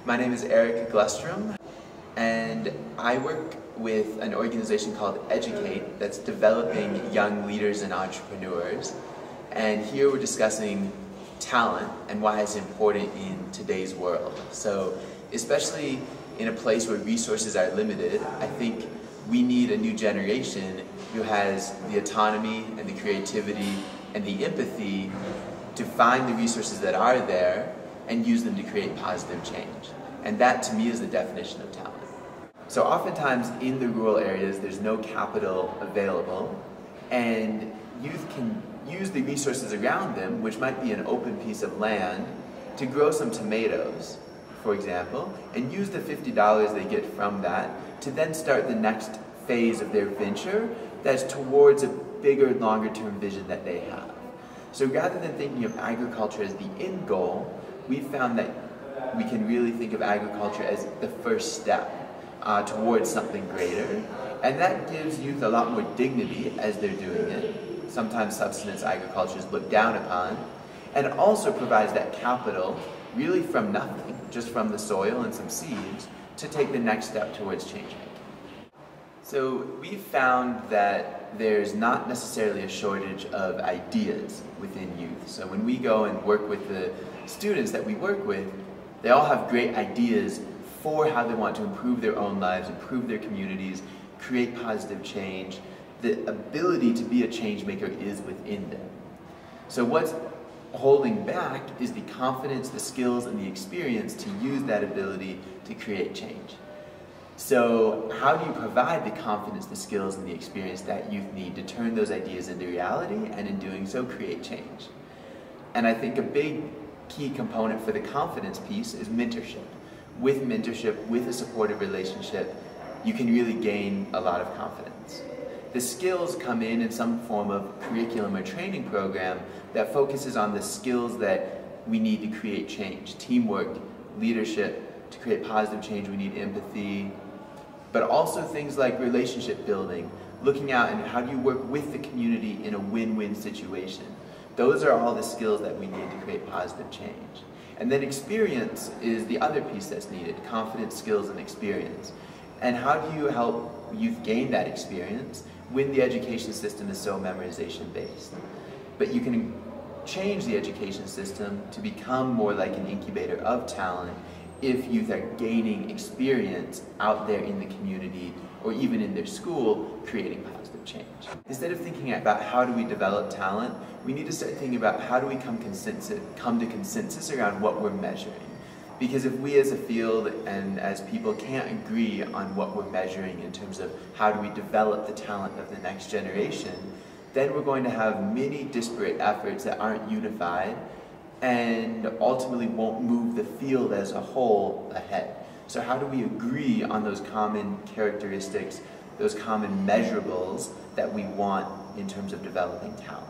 My name is Glustrom, and I work with an organization called Educate that's developing young leaders and entrepreneurs. And here we're discussing talent and why it's important in today's world. So, especially in a place where resources are limited, I think we need a new generation who has the autonomy and the creativity and the empathy to find the resources that are there and use them to create positive change. And that, to me, is the definition of talent. So oftentimes in the rural areas, there's no capital available, and youth can use the resources around them, which might be an open piece of land, to grow some tomatoes, for example, and use the $50 they get from that to then start the next phase of their venture that's towards a bigger, longer-term vision that they have. So rather than thinking of agriculture as the end goal, we found that we can really think of agriculture as the first step towards something greater. And that gives youth a lot more dignity as they're doing it. Sometimes subsistence agriculture is looked down upon. And it also provides that capital, really from nothing, just from the soil and some seeds, to take the next step towards change making. So we've found that there's not necessarily a shortage of ideas within youth. So when we go and work with the students that we work with, they all have great ideas for how they want to improve their own lives, improve their communities, create positive change. The ability to be a change maker is within them. So what's holding back is the confidence, the skills, and the experience to use that ability to create change. So how do you provide the confidence, the skills, and the experience that youth need to turn those ideas into reality, and in doing so create change? And I think a big key component for the confidence piece is mentorship. With mentorship, with a supportive relationship, you can really gain a lot of confidence. The skills come in some form of curriculum or training program that focuses on the skills that we need to create change. Teamwork, leadership. To create positive change, we need empathy, but also things like relationship building, looking out and how do you work with the community in a win-win situation. Those are all the skills that we need to create positive change. And then experience is the other piece that's needed, confidence, skills, and experience. And how do you help youth gain that experience when the education system is so memorization based? But you can change the education system to become more like an incubator of talent if youth are gaining experience out there in the community or even in their school, creating positive change. Instead of thinking about how do we develop talent, we need to start thinking about how do we come to consensus around what we're measuring. Because if we as a field and as people can't agree on what we're measuring in terms of how do we develop the talent of the next generation, then we're going to have many disparate efforts that aren't unified and ultimately won't move the field as a whole ahead. So how do we agree on those common characteristics, those common measurables that we want in terms of developing talent?